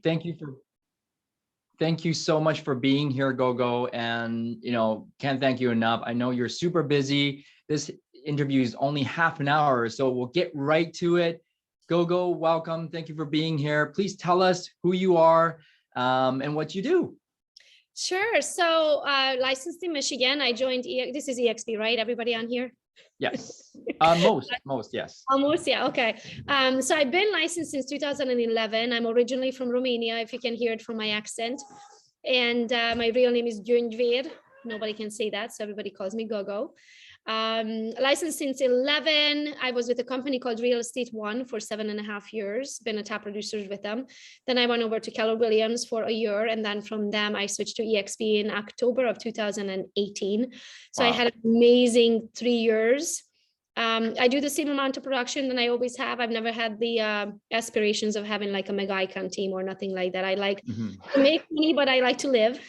thank you for Thank you so much for being here, Gogo. And, can't thank you enough. I know you're super busy. This interview is only half an hour, so we'll get right to it. Gogo, welcome. Thank you for being here. Please tell us who you are and what you do. Sure. So licensed in Michigan. I joined, this is EXP, right? Everybody on here? Yes. Most, yes. Almost, yeah. Okay. So I've been licensed since 2011. I'm originally from Romania, if you can hear it from my accent. And my real name is John Tsai. Nobody can say that, so everybody calls me Gogo. Licensed since 11. I was with a company called Real Estate One for 7.5 years, been a top producer with them. Then I went over to Keller Williams for a year. And then from them, I switched to EXP in October of 2018. So wow. I had an amazing 3 years. I do the same amount of production than I always have. I've never had the aspirations of having like a mega icon team or nothing like that. I like to make money, but I like to live.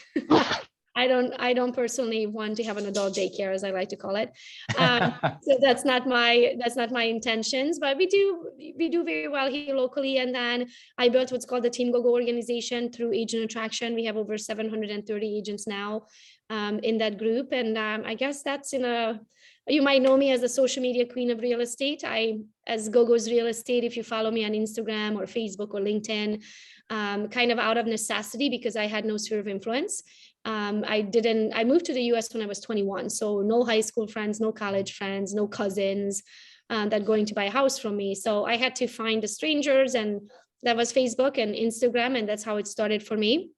I don't personally want to have an adult daycare, as I like to call it. So that's not my intentions, but we do very well here locally. And then I built what's called the Team Gogo organization through agent attraction. We have over 730 agents now in that group. And I guess that's you might know me as the social media queen of real estate. As Gogo's Real Estate, if you follow me on Instagram or Facebook or LinkedIn, kind of out of necessity because I had no sphere of influence. I moved to the US when I was 21. So no high school friends, no college friends, no cousins that going to buy a house from me. So I had to find the strangers, and that was Facebook and Instagram. And that's how it started for me.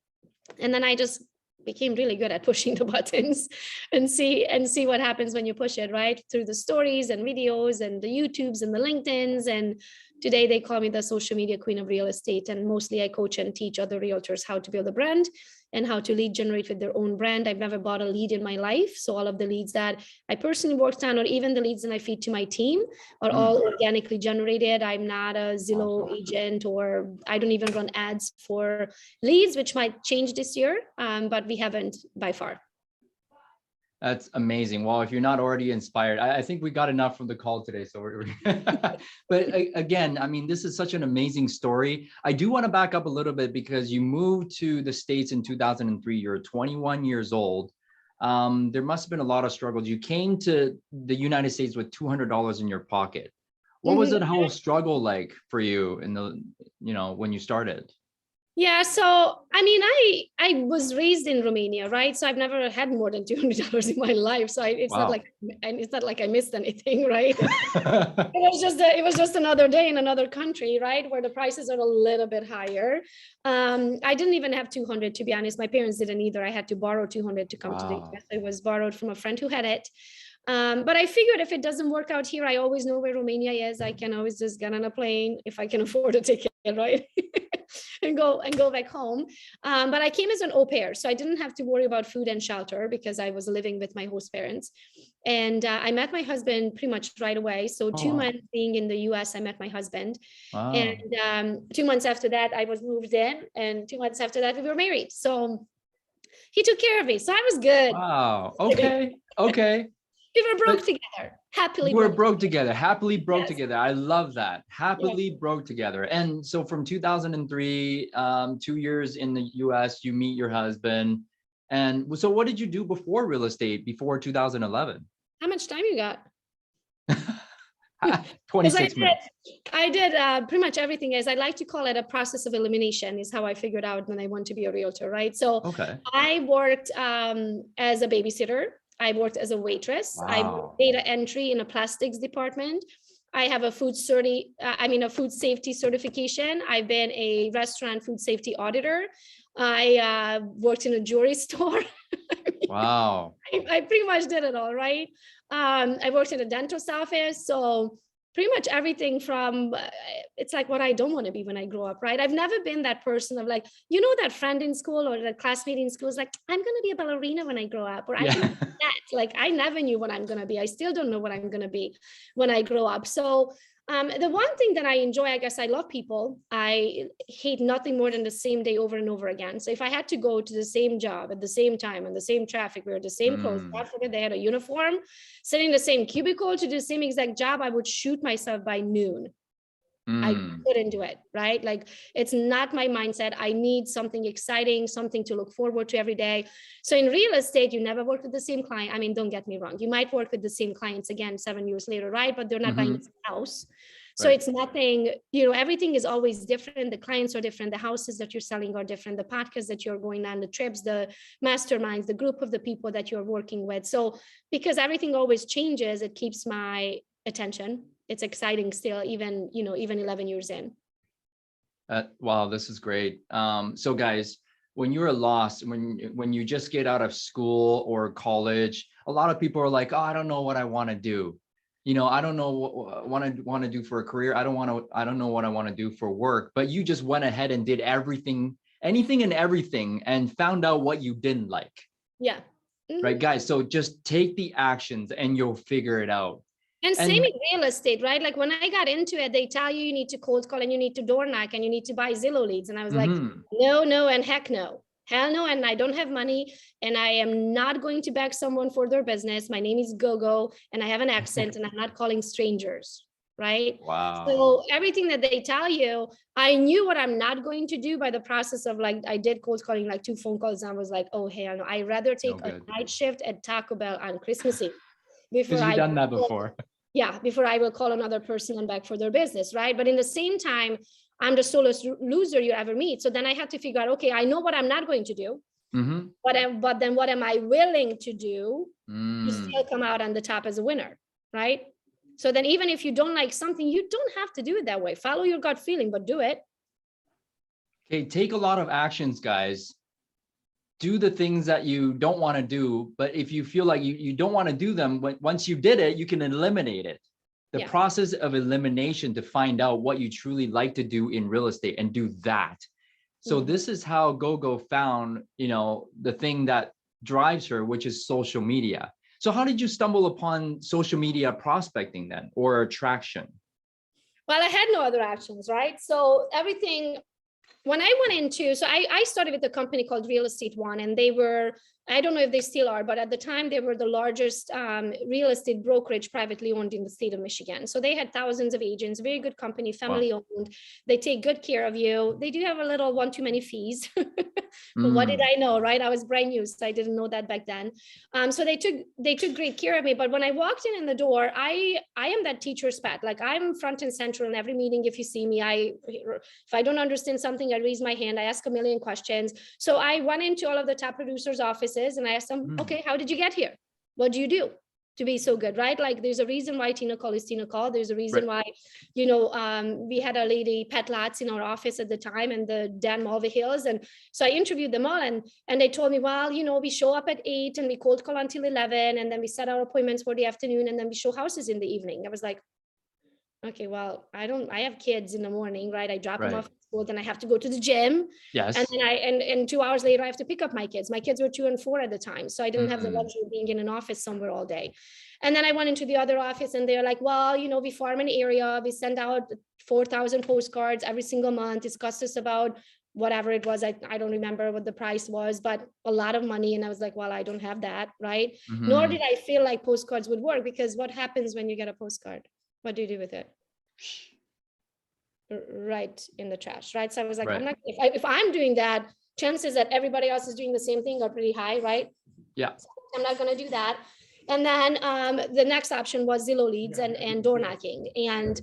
And then I just became really good at pushing the buttons and see what happens when you push it, right? Through the stories and videos and the YouTubes and the LinkedIn's. And today they call me the social media queen of real estate. And mostly I coach and teach other realtors how to build a brand and how to lead generate with their own brand. I've never bought a lead in my life. So all of the leads that I personally worked on, or even the leads that I feed to my team, are all organically generated. I'm not a Zillow agent, or I don't even run ads for leads, which might change this year, but we haven't by far. That's amazing. Well, if you're not already inspired, I think we got enough from the call today. So but again, I mean, this is such an amazing story. I do want to back up a little bit because you moved to the States in 2003. You're 21 years old. There must have been a lot of struggles. You came to the United States with $200 in your pocket. What was that whole struggle like for you when you started? Yeah, so I mean, I was raised in Romania, right? So I've never had more than $200 in my life. So it's not like I missed anything, right? It was just another day in another country, right, where the prices are a little bit higher. I didn't even have 200, to be honest. My parents didn't either. I had to borrow 200 to come to the US. It was borrowed from a friend who had it. But I figured if it doesn't work out here, I always know where Romania is. I can always just get on a plane if I can afford a ticket, right? and go back home. But I came as an au pair, so I didn't have to worry about food and shelter because I was living with my host parents. And I met my husband pretty much right away. So 2 months being in the US, I met my husband. Wow. And 2 months after that, I was moved in. And 2 months after that, we were married. So he took care of me. So I was good. Wow. Okay. We were broke together, happily. We're broke together, happily broke together. I love that. Happily broke together. And so from 2003, 2 years in the US, you meet your husband. And so what did you do before real estate, before 2011? How much time you got? 26 minutes. I did pretty much everything. As I like to call it, a process of elimination is how I figured out when I want to be a realtor, right? So I worked as a babysitter. I worked as a waitress. Wow. I worked data entry in a plastics department. I have a food safety certification. I've been a restaurant food safety auditor. I worked in a jewelry store. Wow. I pretty much did it all, right? I worked in a dentist's office. So pretty much everything from, it's like what I don't want to be when I grow up, right? I've never been that person of like, that friend in school or that classmate in school is like, I'm going to be a ballerina when I grow up, or I can do that. Like, I never knew what I'm going to be. I still don't know what I'm going to be when I grow up. So the one thing that I enjoy, I guess I love people. I hate nothing more than the same day over and over again. So if I had to go to the same job at the same time and the same traffic, wear the same clothes, God forbid they had a uniform, sitting in the same cubicle to do the same exact job, I would shoot myself by noon. I Mm. couldn't do it, right? Like, it's not my mindset. I need something exciting, something to look forward to every day. So in real estate, you never work with the same client. I mean, don't get me wrong. You might work with the same clients again 7 years later, right? But they're not buying the same house. So Right. it's nothing, you know, everything is always different. The clients are different. The houses that you're selling are different. The podcasts that you're going on, the trips, the masterminds, the group of the people that you're working with. So because everything always changes, it keeps my attention. It's exciting still, even, you know, even 11 years in. Wow, this is great. So guys, when you're lost, when you just get out of school or college, a lot of people are like, oh, I don't know what I want to do. You know, I don't know what I want to do for a career. I don't know what I want to do for work. But you just went ahead and did everything, anything and everything, and found out what you didn't like. Yeah. Right, guys. So just take the actions and you'll figure it out. And same And in real estate, right? Like when I got into it, they tell you need to cold call and you need to door knock and you need to buy Zillow leads. And I was like, no, and heck no. Hell no, and I don't have money, and I am not going to beg someone for their business. My name is Gogo, and I have an accent, and I'm not calling strangers, right? wow. So everything that they tell you, I knew what I'm not going to do by the process of, like, I did cold calling, like 2 phone calls, and I was like, oh hell no, I'd rather take a night shift at Taco Bell on Christmas Eve before Because you've I done that before. yeah, before I will call another person and beg for their business, right? But in the same time, I'm the slowest loser you ever meet. So then I had to figure out, okay, I know what I'm not going to do, but then what am I willing to do to still come out on the top as a winner, right? So then even if you don't like something, you don't have to do it that way. Follow your gut feeling, but do it. Okay, take a lot of actions, guys. Do the things that you don't want to do, but if you feel like you don't want to do them, once you did it, you can eliminate it. The process of elimination to find out what you truly like to do in real estate and do that. So this is how Gogo found, you know, the thing that drives her, which is social media. So how did you stumble upon social media prospecting then, or attraction? Well, I had no other actions, right? So everything, when I went into, so I started with a company called Real Estate One, and they were, I don't know if they still are, but at the time they were the largest real estate brokerage privately owned in the state of Michigan. So they had thousands of agents, very good company, family owned. They take good care of you. They do have a little one too many fees. But what did I know, right? I was brand new, so I didn't know that back then. So they took great care of me. But when I walked in the door, I am that teacher's pet. Like, I'm front and central in every meeting. If you see me, if I don't understand something, I raise my hand. I ask a million questions. So I went into all of the top producers' offices and I asked them, okay, how did you get here? What do you do to be so good, right? Like, there's a reason why Tina Call is Tina Call. There's a reason why, you know, we had a lady, Pat Latz, in our office at the time, and the Dan Mulvey Hills. And so I interviewed them all, and they told me, well, you know, we show up at 8 and we cold call until 11, and then we set our appointments for the afternoon, and then we show houses in the evening. I was like, okay, well, I have kids in the morning, right? I drop them off at school, then I have to go to the gym. Yes. And then and 2 hours later, I have to pick up my kids. My kids were 2 and 4 at the time. So I didn't have the luxury of being in an office somewhere all day. And then I went into the other office, and they're like, well, you know, we farm an area. We send out 4,000 postcards every single month. It costs us about whatever it was. I don't remember what the price was, but a lot of money. And I was like, well, I don't have that, right? Nor did I feel like postcards would work, because what happens when you get a postcard? What do you do with it? Right in the trash, right? So I was like, I'm not, if I'm doing that, chances that everybody else is doing the same thing are pretty high, right? Yeah. So I'm not going to do that. And then the next option was Zillow leads and door knocking. And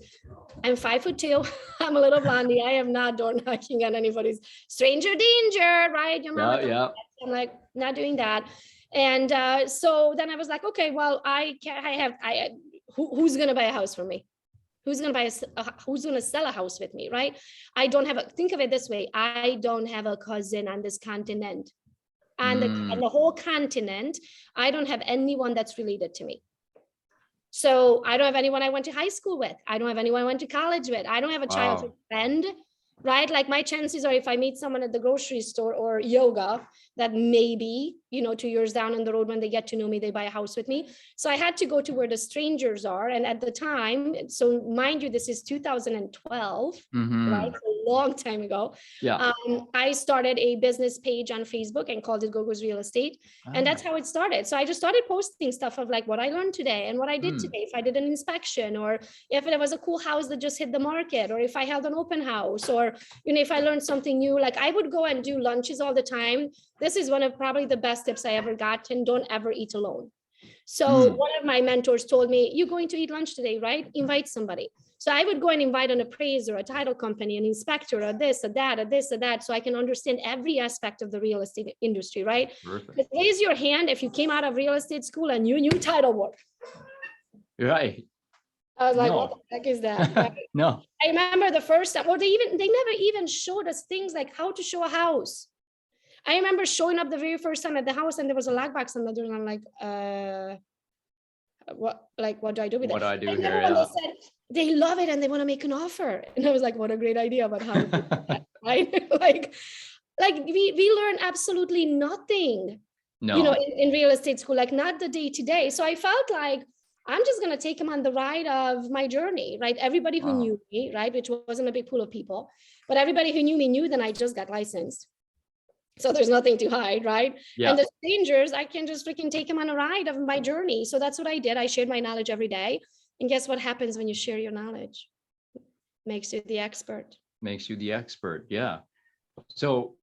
I'm 5'2". I'm a little blondie. I am not door knocking on anybody's stranger danger, right? Your mama. I'm like, not doing that. And so then I was like, okay, well, who's going to buy a house for me? Who's going to sell a house with me, right? I don't have think of it this way. I don't have a cousin on this continent. On the whole continent, I don't have anyone that's related to me. So I don't have anyone I went to high school with. I don't have anyone I went to college with. I don't have a childhood friend, right? Like, my chances are, if I meet someone at the grocery store or yoga, that maybe, 2 years down on the road, when they get to know me, they buy a house with me. So I had to go to where the strangers are. And at the time, so mind you, this is 2012, right? A long time ago. Yeah. I started a business page on Facebook and called it Gogo's Real Estate. And that's how it started. So I just started posting stuff of like what I learned today and what I did today. If I did an inspection, or if there was a cool house that just hit the market, or if I held an open house, or, if I learned something new, like I would go and do lunches all the time. This is one of probably the best tips I ever got, and don't ever eat alone. So one of my mentors told me, you're going to eat lunch today, right? Invite somebody. So I would go and invite an appraiser, a title company, an inspector, or this, or that, or this, or that, so I can understand every aspect of the real estate industry, right? Perfect. Raise your hand if you came out of real estate school and you knew title work. Right. I was like, what the heck is that? Right? No. I remember the first time, well, they never even showed us things like how to show a house. I remember showing up the very first time at the house and there was a lockbox on the door, and I'm like, what do I do with it? What do I do and here? Yeah. They said they love it and they want to make an offer. And I was like, what a great idea, but how to do that, right? like we learn absolutely nothing, in real estate school, like not the day to day. So I felt like I'm just going to take them on the ride of my journey, right? Everybody who knew me, right? Which wasn't a big pool of people, but everybody who knew me knew that I just got licensed. So there's nothing to hide, right? Yeah. And the strangers, I can just freaking take them on a ride of my journey. So that's what I did. I shared my knowledge every day. And guess what happens when you share your knowledge? Makes you the expert. Makes you the expert, yeah. So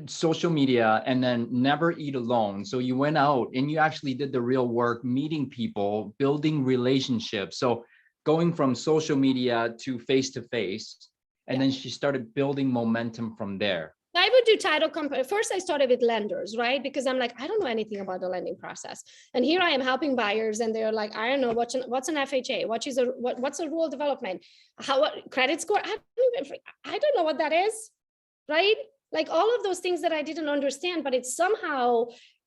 social media, and then never eat alone. So you went out and you actually did the real work, meeting people, building relationships. So going from social media to face, and then she started building momentum from there. I would do title company. First, I started with lenders, right? Because I'm like, I don't know anything about the lending process. And here I am helping buyers, and they're like, I don't know what's an FHA, what's a rural development, what credit score. I don't know what that is, right? Like all of those things that I didn't understand, but it's somehow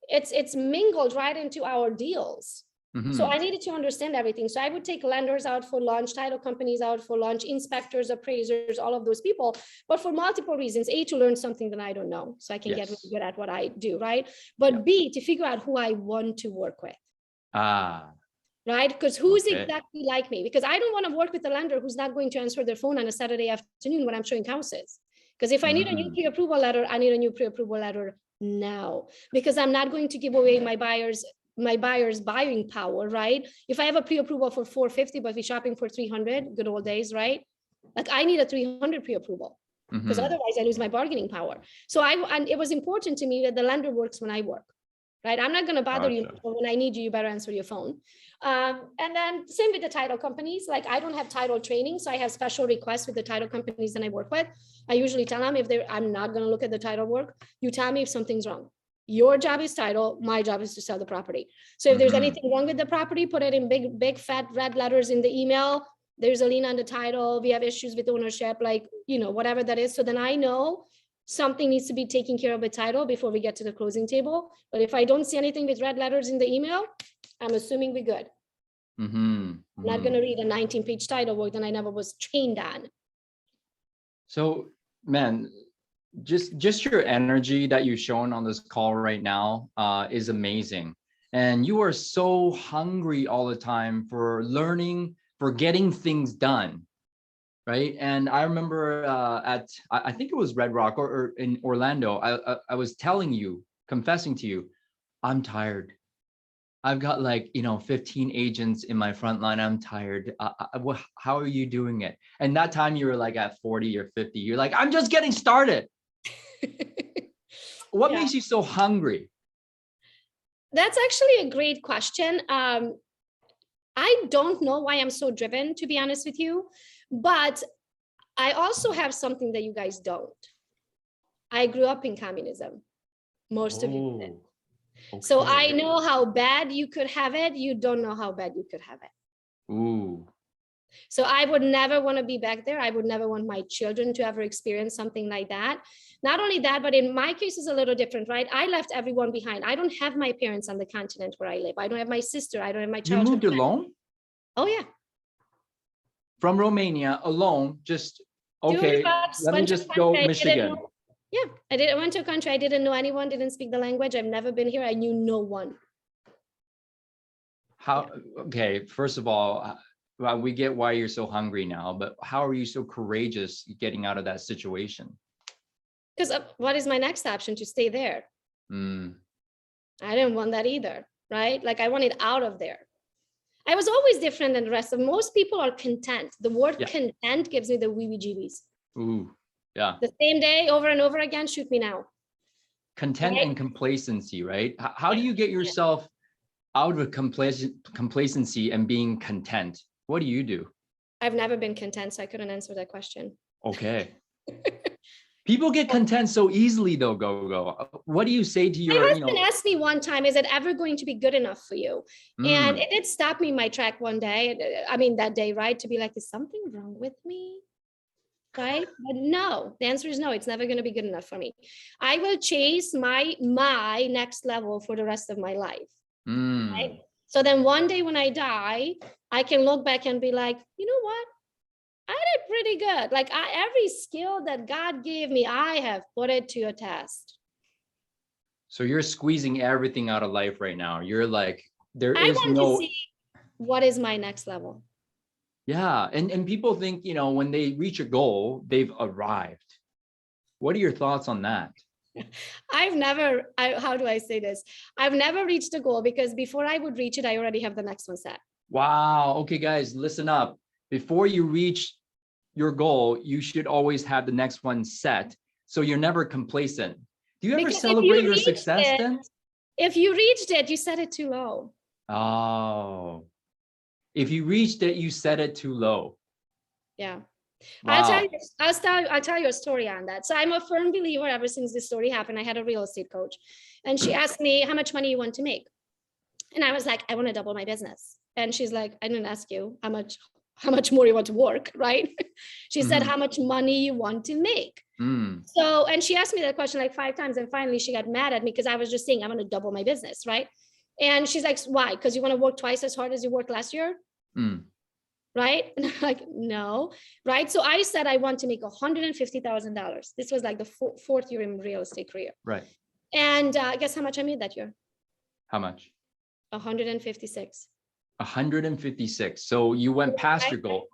it's mingled right into our deals. So I needed to understand everything. So I would take lenders out for lunch, title companies out for lunch, inspectors, appraisers, all of those people, but for multiple reasons. A, to learn something that I don't know, so I can get really good at what I do, right? But B, to figure out who I want to work with. Right? Because who's exactly like me? Because I don't want to work with a lender who's not going to answer their phone on a Saturday afternoon when I'm showing houses. Because if I need a new pre-approval letter, I need a new pre-approval letter now, because I'm not going to give away my buyer's buying power, right? If I have a pre-approval for 450, but we're shopping for 300, good old days, right? Like I need a 300 pre-approval, because otherwise I lose my bargaining power. So and it was important to me that the lender works when I work, right? I'm not going to bother you, but when I need you, you better answer your phone. And then same with the title companies. Like I don't have title training, so I have special requests with the title companies that I work with. I usually tell them I'm not going to look at the title work. You tell me if something's wrong. Your job is title, my job is to sell the property. So if there's anything wrong with the property, put it in big fat red letters in the email. There's a lien on the title. We have issues with ownership, like, whatever that is. So then I know something needs to be taken care of with title before we get to the closing table. But if I don't see anything with red letters in the email, I'm assuming we're good. I'm not going to read a 19-page title work that I never was trained on. So, man, just your energy that you've shown on this call right now is amazing. And you are so hungry all the time for learning, for getting things done, right? And I remember I think it was Red Rock or in Orlando, I was confessing to you, I'm tired. I've got 15 agents in my front line. I'm tired. How are you doing it? And that time you were like at 40 or 50. You're like, I'm just getting started. What makes you so hungry? That's actually a great question. I don't know why I'm so driven, to be honest with you, but I also have something that you guys don't. I grew up in communism. Most of you did. Okay. So I know how bad you could have it. You don't know how bad you could have it. Ooh. So I would never want to be back there. I would never want my children to ever experience something like that. Not only that, but in my case, it's a little different, right? I left everyone behind. I don't have my parents on the continent where I live. I don't have my sister. I don't have my child. You moved alone? Oh, yeah. From Romania alone, just, okay, let me just go Michigan. Yeah, I went to a country. I didn't know anyone, didn't speak the language. I've never been here. I knew no one. How, okay, first of all, well, we get why you're so hungry now, but how are you so courageous getting out of that situation? Because what is my next option? To stay there. Mm, I didn't want that either, right? Like I wanted out of there. I was always different than the rest of most people are content. The word yeah. content gives me the weebie-jeebies. Ooh, yeah. The same day over and over again, shoot me now. Content Right? and complacency, right? How do Yeah. you get yourself out of complacency and being content? What do you do? I've never been content, so I couldn't answer that question. Okay. People get content so easily though, Gogo. What do you say to My your, husband asked me one time, is it ever going to be good enough for you? And mm, it did stop me in my track one day. I mean, that day, right? To be like, is something wrong with me? Right? But no, the answer is no, it's never going to be good enough for me. I will chase my next level for the rest of my life. Right? So then one day when I die, I can look back and be like, you know what? I did pretty good. Like every skill that God gave me, I have put it to a test. So you're squeezing everything out of life right now. You're like, there I is want to no, see what is my next level. yeah. And people think, when they reach a goal, they've arrived. What are your thoughts on that? How do I say this? I've never reached a goal because before I would reach it, I already have the next one set. Wow. Okay, guys, listen up. Before you reach your goal, you should always have the next one set. So you're never complacent. Do you ever Because celebrate your success then? if you reached it, you set it too low. Oh, if you reached it, you set it too low. Yeah. Wow. I'll tell you a story on that. So I'm a firm believer ever since this story happened. I had a real estate coach and she asked me how much money you want to make. And I was like, I want to double my business. And she's like, I didn't ask you how much more you want to work, right? She said, how much money you want to make. So, and she asked me that question like 5 times. And finally she got mad at me because I was just saying, I'm going to double my business, right? And she's like, why? Because you want to work twice as hard as you worked last year? Right? And I'm like, no, right? So I said, I want to make $150,000. This was like the fourth year in real estate career. Right. And guess how much I made that year? How much? 156. 156. So you went past your goal.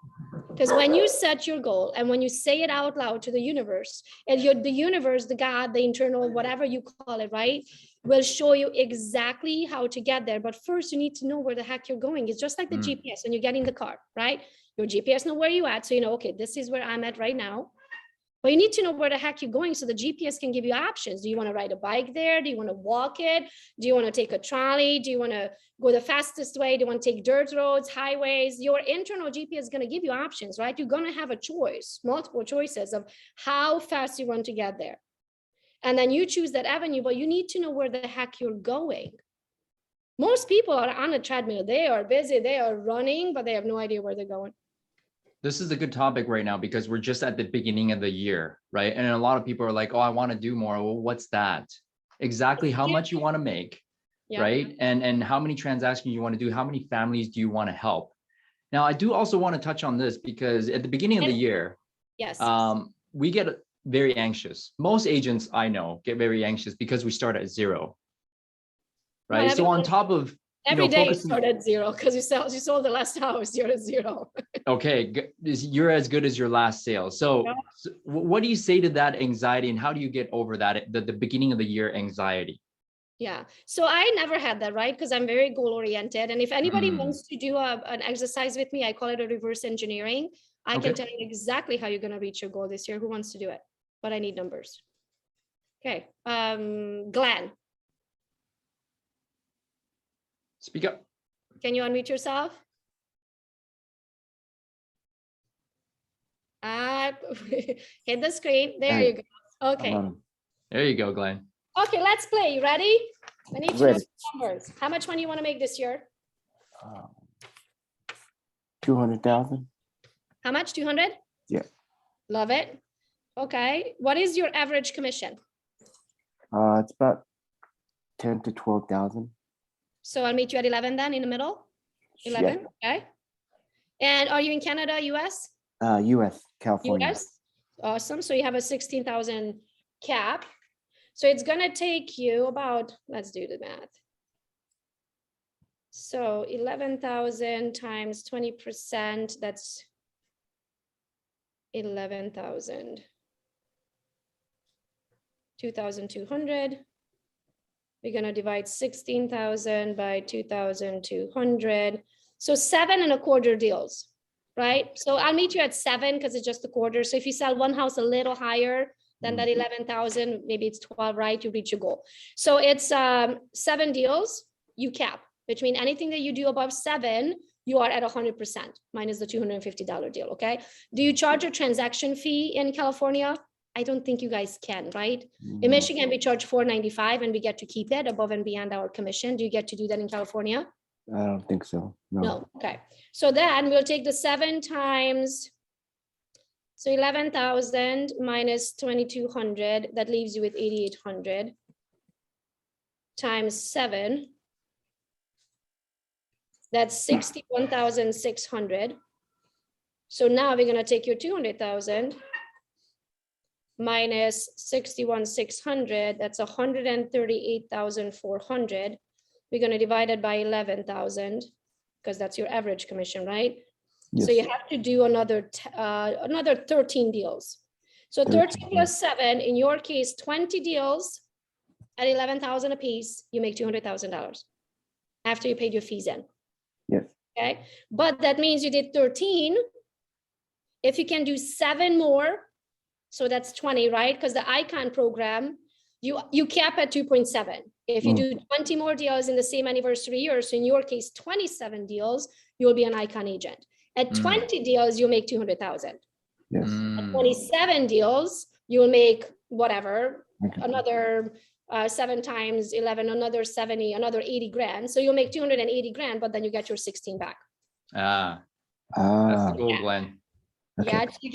Because when you set your goal and when you say it out loud to the universe, and the universe, the God, the internal, whatever you call it, right, will show you exactly how to get there. But first, you need to know where the heck you're going. It's just like the GPS when you get in the car, right? Your GPS know where you're at. So you know, okay, this is where I'm at right now. But you need to know where the heck you're going so the GPS can give you options. Do you want to ride a bike there? Do you want to walk it? Do you want to take a trolley? Do you want to go the fastest way? Do you want to take dirt roads, highways? Your internal GPS is going to give you options, right? You're going to have a choice, multiple choices of how fast you want to get there. And then you choose that avenue, but you need to know where the heck you're going. Most people are on a treadmill. They are busy. They are running, but they have no idea where they're going. This is a good topic right now because we're just at the beginning of the year, right? And a lot of people are like, oh, I want to do more. Well, what's that? Exactly how much you want to make, right? And how many transactions you want to do? How many families do you want to help? Now, I do also want to touch on this because at the beginning of the year, we get very anxious. Most agents I know get very anxious because we start at zero, right? Well, so on top of every day start at zero because you sold the last house, you're at zero. Okay, you're as good as your last sale. So what do you say to that anxiety and how do you get over that, the beginning of the year anxiety? Yeah, so I never had that, right? Because I'm very goal oriented. And if anybody wants to do an exercise with me, I call it a reverse engineering. I can tell you exactly how you're going to reach your goal this year. Who wants to do it? But I need numbers. Okay, Glenn. Speak up. Can you unmute yourself? Hit the screen. There you go. Okay. There you go, Glenn. Okay, let's play. You ready? I need to know numbers. How much money you want to make this year? 200,000. How much? 200? Yeah. Love it. Okay. What is your average commission? It's about 10 to 12,000. So I'll meet you at 11 then in the middle. 11. Yeah. Okay. And are you in Canada, US? US, California. US. Awesome. So you have a 16,000 cap. So it's gonna take you about, let's do the math. So 11,000 times 20%, that's 11,000. 2,200. We're gonna divide 16,000 by 2,200. So 7.25 deals, right? So I'll meet you at 7 because it's just a quarter. So if you sell one house a little higher than that 11,000, maybe it's 12, right? You reach your goal. So it's 7 deals, you cap, which means anything that you do above 7, you are at 100% minus the $250 deal, okay? Do you charge a transaction fee in California? I don't think you guys can, right? In Michigan, we charge $4.95 and we get to keep it above and beyond our commission. Do you get to do that in California? I don't think so. No. No. Okay. So then we'll take the 7 times, so 11,000 minus 2,200, that leaves you with 8,800 times 7. That's 61,600. So now we're going to take your 200,000 minus 61,600, that's 138,400. We're going to divide it by 11,000 because that's your average commission, right? Yes. So you have to do another 13 deals. So 13 plus 7, in your case, 20 deals at 11,000 a piece, you make $200,000 after you paid your fees in. Yes. Okay, but that means you did 13. If you can do 7 more, so that's 20, right? Because the Icon program, you cap at 2.7. If you do 20 more deals in the same anniversary year, so in your case, 27 deals, you'll be an Icon agent. At 20 deals, you'll make 200,000. Yes. At 27 deals, you'll make whatever, another 7 times 11, another 70, another 80 grand. So you'll make 280 grand, but then you get your 16 back. That's the goal, Yeah. Glenn. Okay. Yeah, you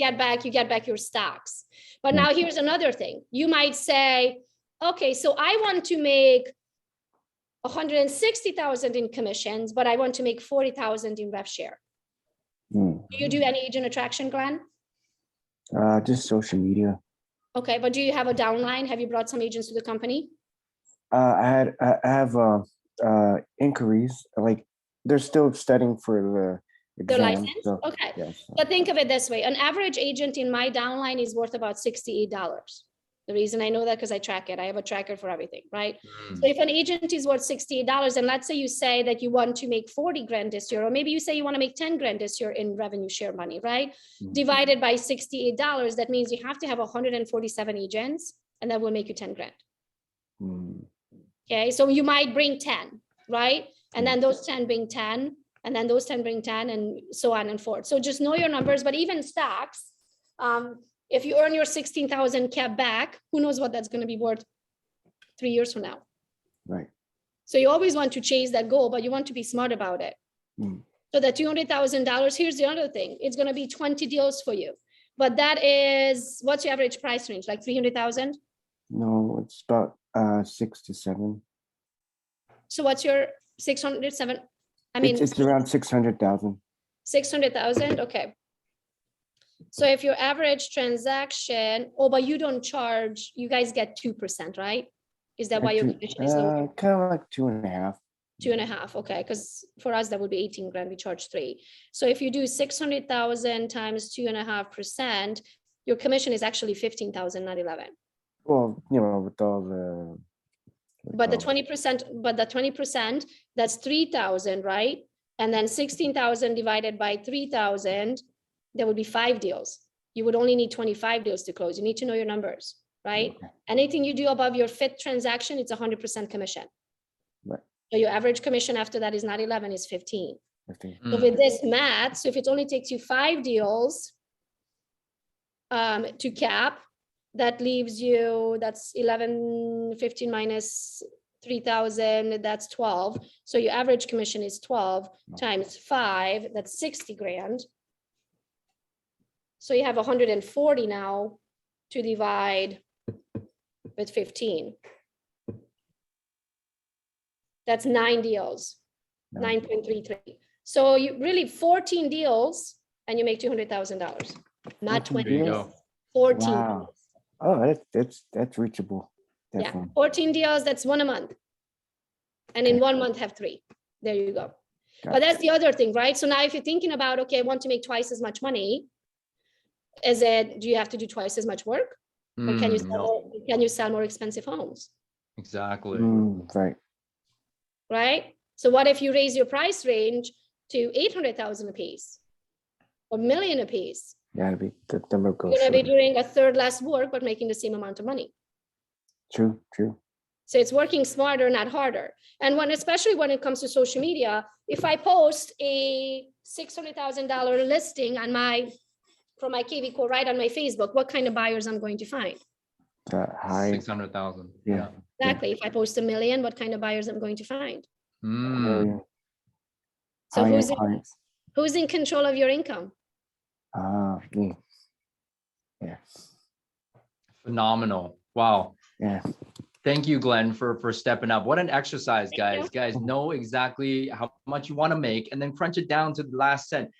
get back your stocks. But now here's another thing. You might say, okay, so I want to make 160,000 in commissions, but I want to make 40,000 in rev share. Do you do any agent attraction, Glenn? Just social media. Okay, but do you have a downline? Have you brought some agents to the company? I have inquiries. Like they're still studying for the Their exam. license? So, Okay. yes. But think of it this way. An average agent in my downline is worth about $68. The reason I know that because I track it. I have a tracker for everything, right? So if an agent is worth $68, and let's say you say that you want to make 40 grand this year, or maybe you say you want to make 10 grand this year in revenue share money, right? Divided by $68, that means you have to have 147 agents, and that will make you 10 grand. Okay, so you might bring 10, right? And then those 10 bring 10, and then those 10 bring 10, and so on and forth. So just know your numbers, but even stocks, if you earn your 16,000 cap back, who knows what that's going to be worth 3 years from now. Right. So you always want to chase that goal, but you want to be smart about it. So that $200,000, here's the other thing. It's going to be 20 deals for you. But that is, what's your average price range? Like 300,000? No, it's about 6 to 7. So what's your 607? I mean, it's around 600,000. 600,000. Okay. So if your average transaction, but you don't charge, you guys get 2%, right? Is that why your commission is lower? Kind of like 2.5. 2.5. Okay. Because for us, that would be 18 grand. We charge 3. So if you do 600,000 times 2.5%, your commission is actually 15,000, not 11. Well, with all the. But the 20%, that's 3,000, right? And then 16,000 divided by 3,000, there would be 5 deals. You would only need 25 deals to close. You need to know your numbers, right? Okay. Anything you do above your 5th transaction, it's 100% commission. Right. So your average commission after that is not 11, is 15. 15. So with this math, so if it only takes you 5 deals to cap, that leaves you, that's 11, 15 minus 3,000, that's 12. So your average commission is 12 times 5, that's 60 grand. So you have 140 now to divide with 15. That's 9 deals, 9.33. So you really 14 deals and you make $200,000, not 20 There you deals. go. 14. Wow. Oh, that's reachable. Yeah, Definitely. 14 deals, that's one a month. And in Okay. 1 month have 3. There you go. But Gotcha. that's the other thing, right? So now if you're thinking about, okay, I want to make twice as much money, is it, do you have to do twice as much work? Or can you No, sell more expensive homes, exactly. Right. right? So what if you raise your price range to 800,000 a piece or million a piece? Yeah, the number goes You're gonna be shorter. doing a third less work, but making the same amount of money. True. So it's working smarter, not harder. And especially when it comes to social media, if I post a $600,000 listing on from my KV Core right on my Facebook, what kind of buyers I'm going to find? The high. 600,000. Yeah. Exactly. If I post 1 million, what kind of buyers I'm going to find? Million. So High-end clients. who's in control of your income? Me. Yeah. Phenomenal. Wow. Yeah. Thank you, Glenn, for stepping up. What an exercise, Thank you. guys. Guys, know exactly how much you want to make and then crunch it down to the last cent.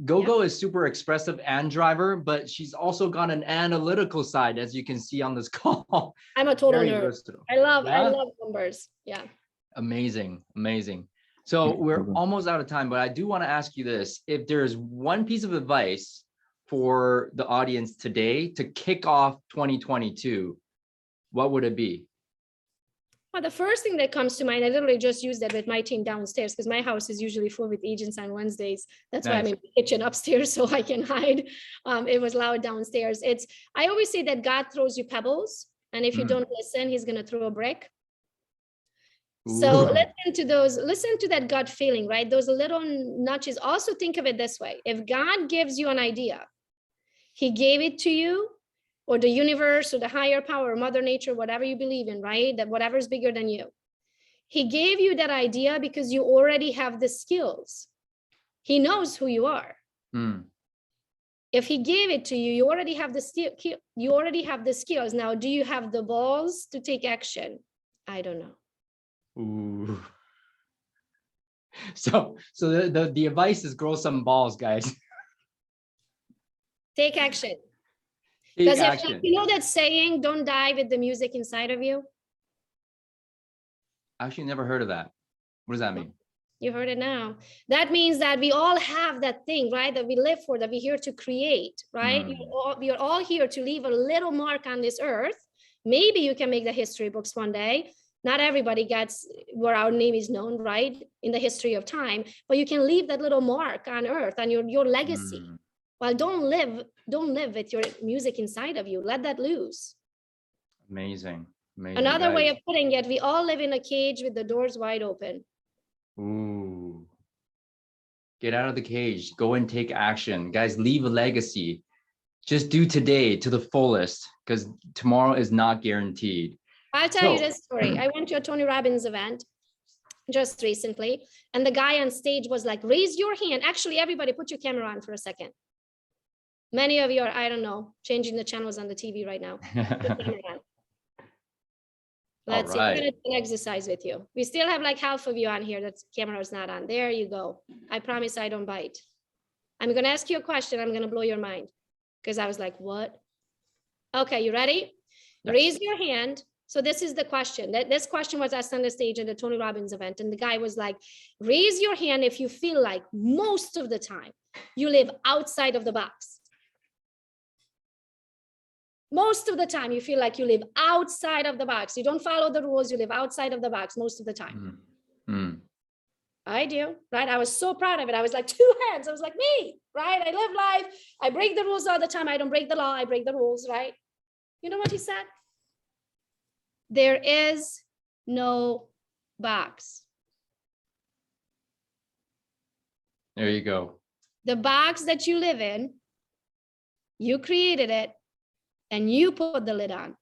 Gogo is super expressive and driver, but she's also got an analytical side, as you can see on this call. I'm a total Very nerd. versatile. I love Yeah? numbers. Yeah. Amazing. So we're Gogo. almost out of time, but I do want to ask you this. If there's one piece of advice for the audience today to kick off 2022, what would it be? Well, the first thing that comes to mind, I literally just used that with my team downstairs because my house is usually full with agents on Wednesdays. That's why I'm in the kitchen upstairs so I can hide. It was loud downstairs. I always say that God throws you pebbles, and if you don't listen, he's going to throw a brick. So listen to that gut feeling, right? Those little nudges. Also think of it this way. If God gives you an idea, he gave it to you, or the universe or the higher power, Mother Nature, whatever you believe in, right? That whatever is bigger than you. He gave you that idea because you already have the skills. He knows who you are. If he gave it to you, you already have the skill. You already have the skills. Now, do you have the balls to take action? I don't know. Ooh. So the advice is grow some balls, guys. Take action. Take Because action. you know that saying, don't die with the music inside of you? I actually never heard of that. What does that mean? You heard it now. That means that we all have that thing, right? That we live for, that we're here to create, right? We are all here to leave a little mark on this earth. Maybe you can make the history books one day. Not everybody gets where our name is known, right? In the history of time, but you can leave that little mark on earth and your legacy. Well, don't live with your music inside of you. Let that loose. Amazing. Another way of putting it, we all live in a cage with the doors wide open. Ooh. Get out of the cage. Go and take action. Guys, leave a legacy. Just do today to the fullest, because tomorrow is not guaranteed. I'll tell you this story. I went to a Tony Robbins event just recently, and the guy on stage was like, raise your hand. Actually, everybody put your camera on for a second. Many of you are, I don't know, changing the channels on the TV right now. Let's see, I'm gonna do an exercise with you. We still have like half of you on here that camera is not on. There you go. I promise I don't bite. I'm gonna ask you a question. I'm gonna blow your mind. Because I was like, what? Okay, you ready? Yes. Raise your hand. So this is the question. This question was asked on the stage at the Tony Robbins event. And the guy was like, raise your hand if you feel like most of the time you live outside of the box. Most of the time you feel like you live outside of the box. You don't follow the rules. You live outside of the box most of the time. I do, right? I was so proud of it. I was like, 2 hands. I was like, me, right? I live life. I break the rules all the time. I don't break the law. I break the rules, right? You know what he said? There is no box. There you go. The box that you live in, you created it and you put the lid on.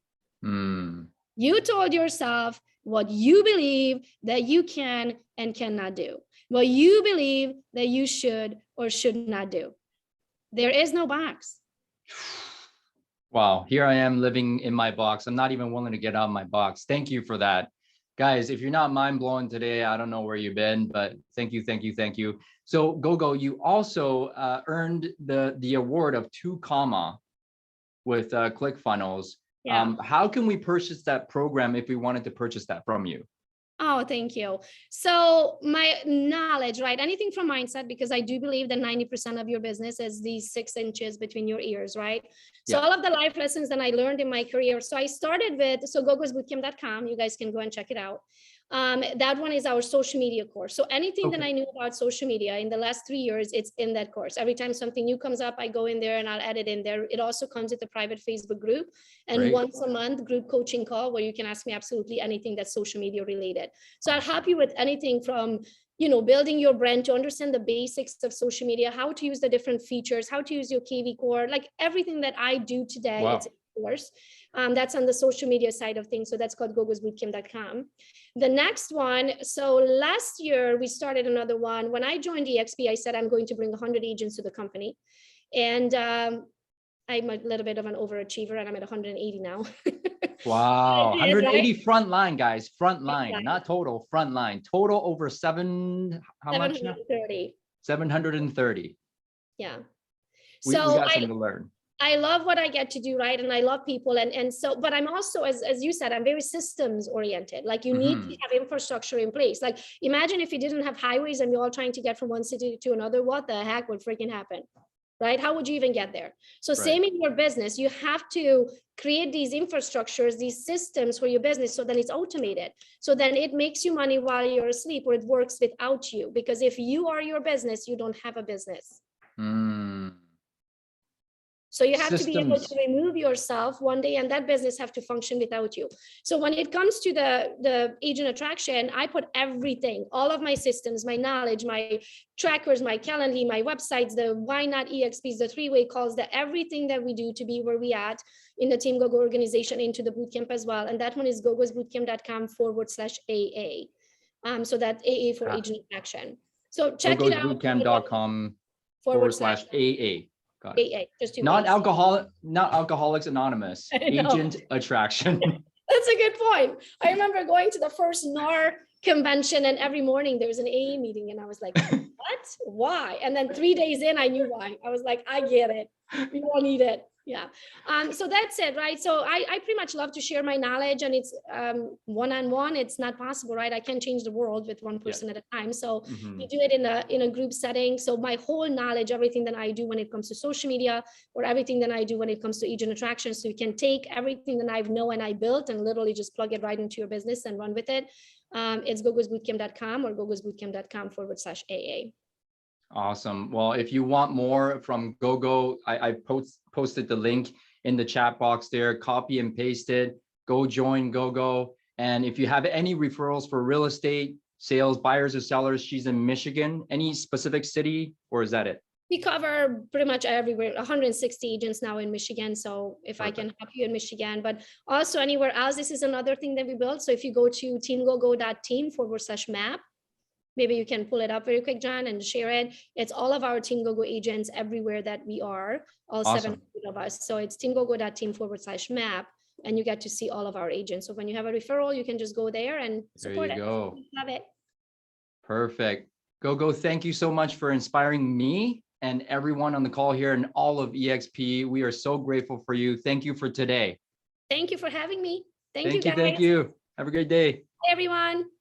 You told yourself what you believe that you can and cannot do, what you believe that you should or should not do. There is no box. Wow, here I am living in my box. I'm not even willing to get out of my box. Thank you for that. Guys, if you're not mind blowing today, I don't know where you've been, but thank you. So Gogo, you also earned the award of 2 comma with ClickFunnels Yeah. How can we purchase that program if we wanted to purchase that from you? Oh, thank you. So my knowledge, right? Anything from mindset, because I do believe that 90% of your business is these 6 inches between your ears, right? So Yeah. all of the life lessons that I learned in my career. So I started with, so gogosbootcamp.com. You guys can go and check it out. That one is our social media course. So anything that Okay. I knew about social media in the last 3 years, it's in that course. Every time something new comes up, I go in there and I'll add it in there. It also comes with a private Facebook group and Great. once a month group coaching call where you can ask me absolutely anything that's social media related. So I'll help you with anything from, building your brand to understand the basics of social media, how to use the different features, how to use your KV core, like everything that I do today. Wow. It's in the course. That's on the social media side of things. So that's called gogosbootcamp.com. The next one, so last year we started another one. When I joined EXP, I said I'm going to bring 100 agents to the company. And I'm a little bit of an overachiever and I'm at 180 now. Wow. I did, 180 right? front line, guys. Front line, line. not total, front line. Total over how much now? 730. 730. Yeah. We So got something to learn. I love what I get to do, right? And I love people. And so, but I'm also, as you said, I'm very systems oriented. Like you need to have infrastructure in place. Like imagine if you didn't have highways and you're all trying to get from one city to another, what the heck would freaking happen? Right? How would you even get there? So same in your business, you have to create these infrastructures, these systems for your business so that it's automated. So then it makes you money while you're asleep or it works without you. Because if you are your business, you don't have a business. So you have to be able to remove yourself one day and that business have to function without you. So when it comes to the agent attraction, I put everything, all of my systems, my knowledge, my trackers, my Calendly, my websites, the why not EXPs, the 3-way calls, the everything that we do to be where we at in the Team Gogo organization into the bootcamp as well. And that one is gogosbootcamp.com/AA. So that AA for agent attraction. So check it out. gogosbootcamp.com/AA. Got it. AA, just not Alcoholics Anonymous. Agent attraction. That's a good point. I remember going to the first NAR convention and every morning there was an AA meeting and I was like, what? Why? And then 3 days in, I knew why. I was like, I get it. We all need it. Yeah. So that's it, right? So I pretty much love to share my knowledge and it's one-on-one. It's not possible, right? I can't change the world with one person at a time. So you do it in a group setting. So my whole knowledge, everything that I do when it comes to social media or everything that I do when it comes to agent attraction. So you can take everything that I know and I built and literally just plug it right into your business and run with it. It's gogosbootcamp.com or gogosbootcamp.com/AA. Awesome. Well, if you want more from Gogo, I posted the link in the chat box there, copy and paste it, go join Gogo. And if you have any referrals for real estate, sales, buyers or sellers, she's in Michigan, any specific city, or is that it? We cover pretty much everywhere, 160 agents now in Michigan. So if I can help you in Michigan, but also anywhere else, this is another thing that we built. So if you go to teamgogo.team/map, maybe you can pull it up very quick, John, and share it. It's all of our Team Gogo agents everywhere that we are, all 700 of us. So it's teamgogo.team/map, and you get to see all of our agents. So when you have a referral, you can just go there and support it. There you go. Love it. Perfect. Gogo, thank you so much for inspiring me and everyone on the call here and all of EXP. We are so grateful for you. Thank you for today. Thank you for having me. Thank you, guys. Thank you. Have a great day. Bye, everyone.